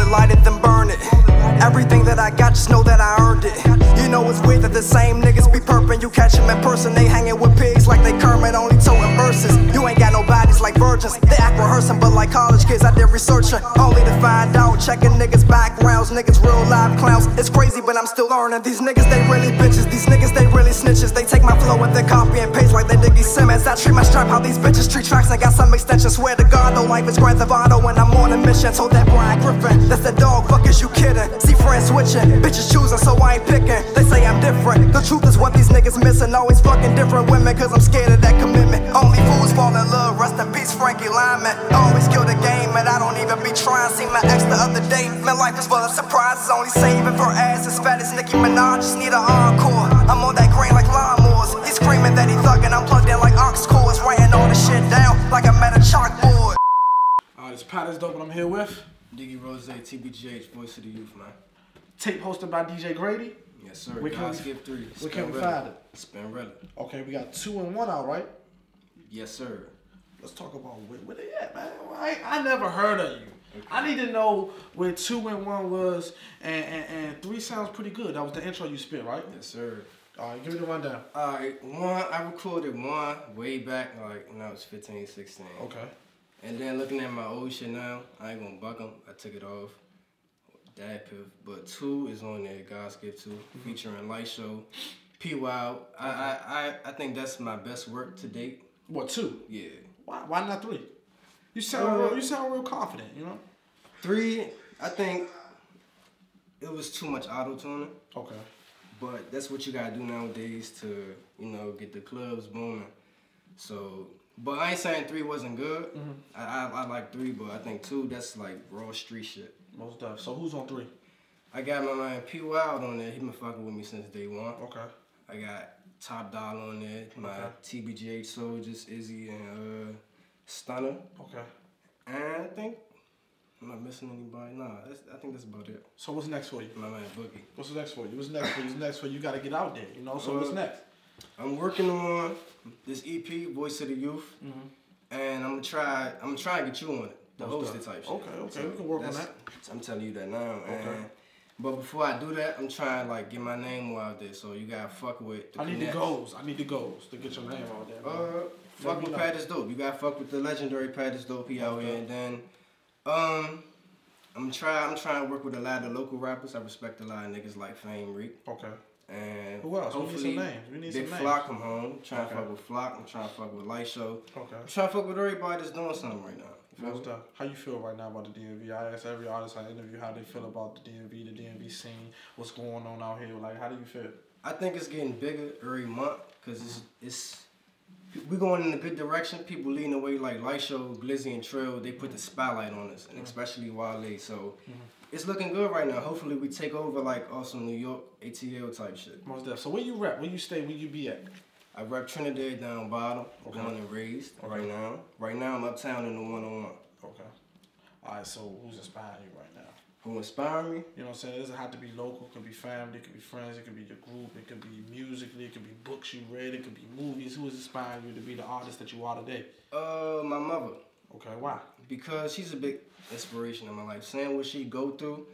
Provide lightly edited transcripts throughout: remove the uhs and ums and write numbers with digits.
light it, then burn it. Everything that I got, just know that I earned it. You know it's weird that the same niggas be perping. You catch them in person, they hanging with pigs like they Kermit, only toting verses. You ain't got no bodies like virgins. They act rehearsing, but like college kids, I did researching, only to find out. Checking niggas' backgrounds, niggas real live clowns. It's crazy, but I'm still learning. These niggas, they really bitches. These niggas, they really snitches. They take my flow and they copy and paste like they Diggy Simmons. I treat my strap how these bitches treat tracks. I got some extensions. Swear to God, no life is Grand Theft Auto when I'm on a mission. Told that Brian Griffin, that's the dog. Fuck is you kidding? See friends switching, bitches choosing, so I ain't picking. They say I'm different. The truth is what these niggas missing. Always fucking different women, cause I'm scared of that commitment. Only fools fall in love. Rest in peace, Frankie Lyman. Always kill the game, and I don't even be trying. See my ex the other day. Man, life is full of surprises. Only saving for ass as fat as Nicki Minaj. Just need an encore. I'm on that grain like lawnmowers. He's screaming that he thugging. I'm plugged in like aux cords. Writing all this shit down like I'm at a chalkboard. It's PATisDOPE, and I'm here with Diggy Rozay, TBGH, Voice of the Youth, man. tape hosted by DJ Grady. Yes, sir. Where can we skip 3? Where can we find it? Spin Relic. Okay, we got 2 and 1 out, right? Yes, sir. Let's talk about where they at, man. I never heard of you. Okay. I need to know where 2 and 1 was, and 3 sounds pretty good. That was the intro you spit, right? Yes, sir. All right, give me the rundown. All right, 1, I recorded 1 way back, like when I was 15, 16. Okay. And then looking at my old shit now, I ain't gonna buck them. I took it off. Dad piff. But 2 is on there, God's Gift 2, featuring Light Show, P Wild. I think that's my best work to date. What, 2? Yeah. Why not 3? You sound real confident, you know? 3, I think it was too much auto-tuning. Okay. But that's what you gotta do nowadays to, you know, get the clubs booming. So, but I ain't saying 3 wasn't good. I like 3, but I think 2, that's like raw street shit. Most definitely. So who's on 3? I got my man P Wild on there. He been fucking with me since day 1. Okay. I got Top Dollar on there. My TBGH Soldiers, Izzy, and Stunner. Okay. And I think I'm not missing anybody. Nah, I think that's about it. So what's next for you? My man Boogie. What's next for you? What's next for you? What's next for you? You gotta get out there, you know? So what's next? I'm working on this EP, Voice of the Youth, and I'm trying to get you on it, the hosted type shit. Okay, so we can work on that. I'm telling you that now. Okay. But before I do that, I'm trying to like get my name more out there, so you gotta fuck with the I need the goals to get your name out there. Fuck with PATisDOPE. You gotta fuck with the legendary PATisDOPE. He out here, and then I'm trying to work with a lot of local rappers. I respect a lot of niggas like Fame Reek. Okay. And who else? hopefully, We need Big some Flock come home. I'm trying to fuck with Flock. I'm trying to fuck with Light Show. Okay. I'm trying to fuck with everybody that's doing something right now. How you feel right now about the DMV? I ask every artist I interview how they feel about the DMV scene. What's going on out here? Like, how do you feel? I think it's getting bigger every month because we're going in a good direction. People leading the way like Light Show, Glizzy, and Trill. They put the spotlight on us, and especially Wale. So it's looking good right now. Hopefully we take over like also New York, ATL type shit. Most definitely. So where you rap? Where you stay? Where you be at? I rap Trinidad down bottom, born and raised right now. Right now I'm uptown in the 101. Okay. All right, so who's inspiring you right now? Who inspiring me? You know what I'm saying? It doesn't have to be local. It could be family. It could be friends. It could be your group. It could be musically. It could be books you read. It could be movies. Who is inspiring you to be the artist that you are today? My mother. Okay, why? Because she's a big inspiration in my life. Saying what she go through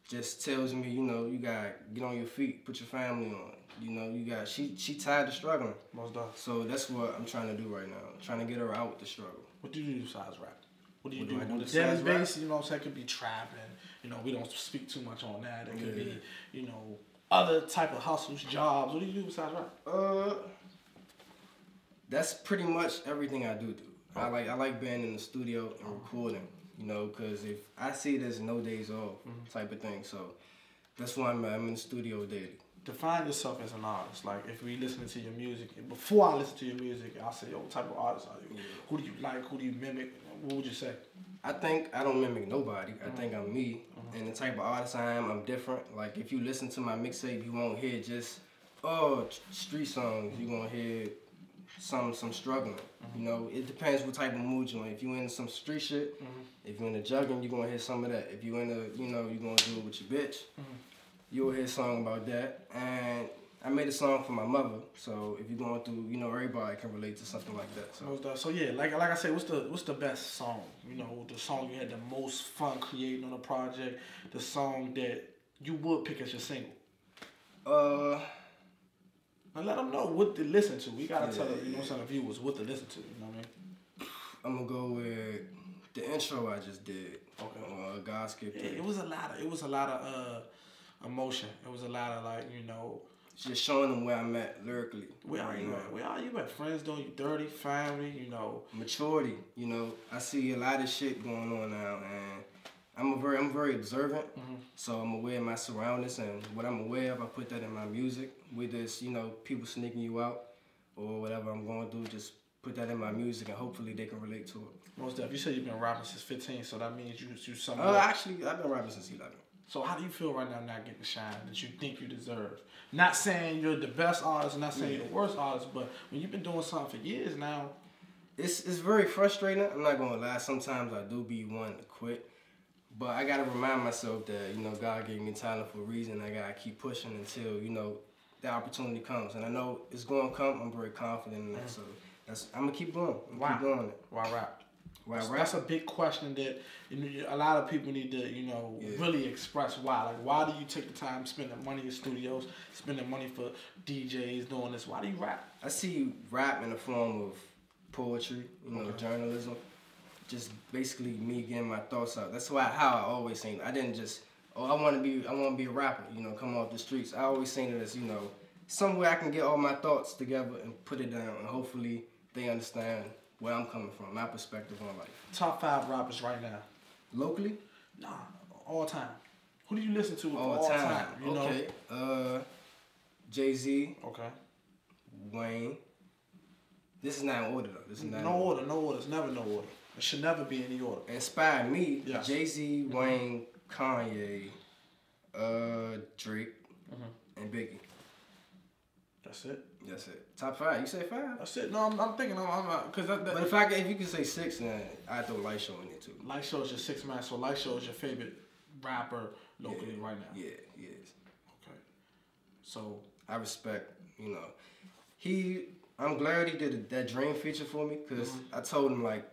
just tells me, you know, you gotta get on your feet, put your family on. You know, she tired of struggling. Most definitely. So that's what I'm trying to do right now. I'm trying to get her out with the struggle. What do you do besides rap? What do you do on the daily basis? You know what I'm saying? It could be trapping. You know, we don't speak too much on that. It could be, you know, other type of hustles, jobs. What do you do besides rap? That's pretty much everything I do. I like being in the studio and recording. You know, because if I see there's no days off type of thing. So that's why I'm in the studio daily. Define yourself as an artist. Like, if we listening to your music, before I listen to your music, I'll say, what type of artist are you? Who do you like? Who do you mimic? What would you say? I think I don't mimic nobody. I think I'm me. And the type of artist I am, I'm different. Like, if you listen to my mixtape, you won't hear just, street songs. You're going to hear some struggling. You know, it depends what type of mood you're in. If you're in some street shit, if you're in the juggling, you're going to hear some of that. If you're in the, you know, you're going to do it with your bitch, you'll hear a song about that. And I made a song for my mother, so if you're going through, you know, everybody can relate to something like that. So yeah, like I said, what's the best song? You know, the song you had the most fun creating on a project, the song that you would pick as your single. And let them know what to listen to. We gotta tell the viewers what to listen to. You know what I mean? I'm gonna go with the intro I just did. Okay. God skipped it. It was a lot of emotion. It was a lot of like, you know, just showing them where I'm at lyrically. Where are you at? Where are you at? Friends doing you dirty, family, you know. Maturity, you know. I see a lot of shit going on now, and I'm very observant. So I'm aware of my surroundings, and what I'm aware of, I put that in my music. With this, you know, people sneaking you out or whatever I'm going through, just put that in my music, and hopefully they can relate to it. Most definitely. You said you've been rapping since 15, so that means you somewhere. Actually, I've been rapping since 11. So how do you feel right now not getting the shine that you think you deserve? Not saying you're the best artist, not saying you're the worst artist, but when you've been doing something for years now, it's very frustrating. I'm not gonna lie. Sometimes I do be wanting to quit, but I gotta remind myself that, you know, God gave me talent for a reason. I gotta keep pushing until, you know, the opportunity comes, and I know it's gonna come. I'm very confident in that, so I'm gonna keep going. Keep doing it. Why rap? That's a big question that a lot of people need to, you know, really express why. Like, why do you take the time spending money in studios, spending money for DJs, doing this? Why do you rap? I see rap in the form of poetry, you know, journalism. Just basically me getting my thoughts out. That's how I always seen it. I didn't just, I want to be a rapper, you know, come off the streets. I always seen it as, you know, somewhere I can get all my thoughts together and put it down, and hopefully they understand where I'm coming from, my perspective on life. Top 5 rappers right now. Locally? Nah, all time. Who do you listen to all time? You know? Jay-Z. Okay. Wayne. This is not in order though. This is not no order. It's never no order. It should never be any order. Inspired me. Yes. Jay-Z, Wayne, Kanye, Drake, and Biggie. That's it. That's it. Top 5. You say 5? That's it. No, I'm thinking. I'm not, cause but if you could say 6, then I throw Light Show in there too. Light Show is your 6th man. So Light Show is your favorite rapper locally right now. Yeah, he is. Okay. So I respect. You know, I'm glad he did that Dream feature for me, cause I told him, like,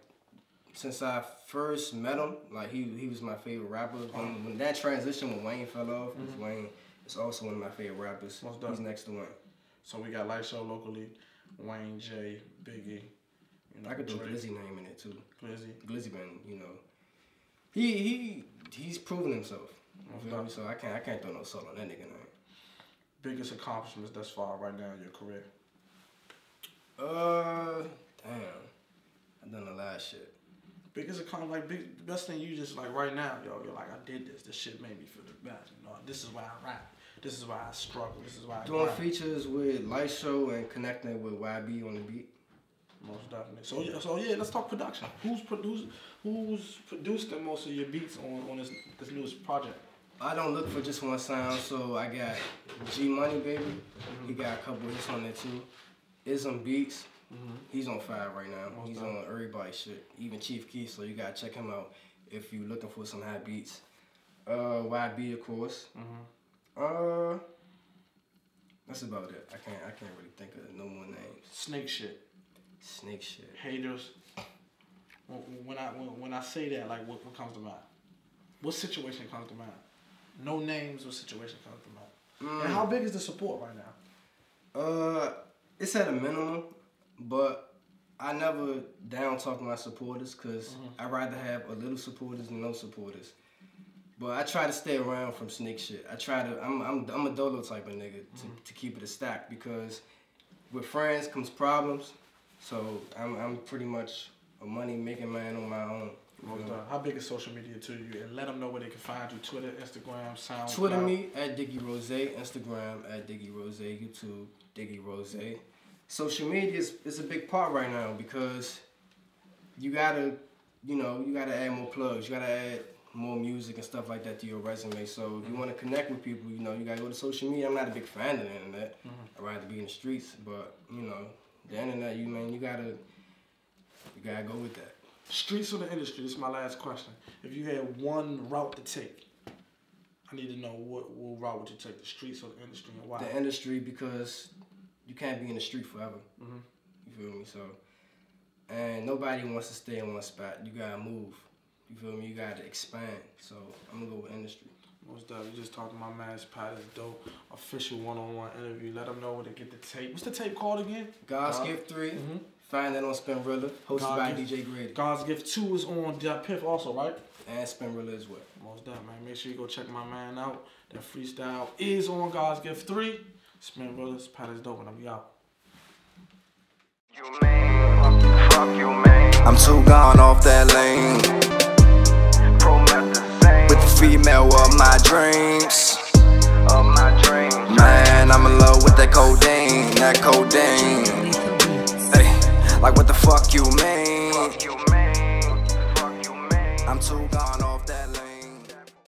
since I first met him, like he was my favorite rapper. When that transition when Wayne fell off, because Wayne is also one of my favorite rappers. He's next to Wayne. So we got Light Show locally, Wayne, Jay, Biggie. You know, I could do Glizzy name in it too. Glizzy been, you know, he's proven himself. You feel me? So I can't throw no salt on that nigga name. Biggest accomplishments thus far right now in your career? Damn, I've done a lot of shit. Biggest accomplishment, like best thing you just like right now, yo, you're like, I did this. This shit made me feel the best. You know, this is why I rap. This is why I struggle. This is why I doing features with Light Show and connecting with YB on the beat. Most definitely. So yeah, let's talk production. Who's produced the most of your beats on this newest project? I don't look for just one sound, so I got G Money, baby. He got a couple hits on there too. Ism Beats. He's on fire right now. He's on everybody's shit. Even Chief Keef, so you gotta check him out if you're looking for some hot beats. YB, of course. That's about it. I can't really think of no more names. Snake shit. Haters. When I say that, like, what comes to mind? What situation comes to mind? No names. What situation comes to mind? And how big is the support right now? It's at a minimum, but I never down talk my supporters, cause I'd rather have a little supporters than no supporters. But I try to stay around from snake shit. I'm a dolo type of nigga to keep it a stack, because with friends comes problems. So I'm pretty much a money making man on my own. How big is social media to you? And let them know where they can find you. Twitter, Instagram, SoundCloud. Twitter me at Diggy Rozay, Instagram at Diggy Rozay, YouTube Diggy Rozay. Social media is a big part right now, because you gotta add more plugs. You gotta add more music and stuff like that to your resume. So if you want to connect with people, you know, you gotta go to social media. I'm not a big fan of the internet. I'd rather be in the streets, but you know, the internet, you gotta go with that. Streets or the industry? This is my last question. If you had one route to take, I need to know what route would you take, the streets or the industry, and why? The industry, because you can't be in the street forever. You feel me? So, and nobody wants to stay in one spot. You gotta move. You feel me? You gotta expand. So I'm gonna go with industry. Most definitely. Just talking to my man, PATisDOPE, official one-on-one interview. Let them know where to get the tape. What's the tape called again? God's Gift 3. Find that on Spinrilla, hosted by DJ Grady. God's Gift 2 is on Piff also, right? And Spinrilla as well. Most definitely, man. Make sure you go check my man out. That freestyle is on God's Gift 3. Spinrilla, PATisDOPE, and I'll be out. I'm too gone off that lane. With the female of my dreams. Man, I'm in love with that codeine. Hey, like what the fuck you mean? I'm too gone off.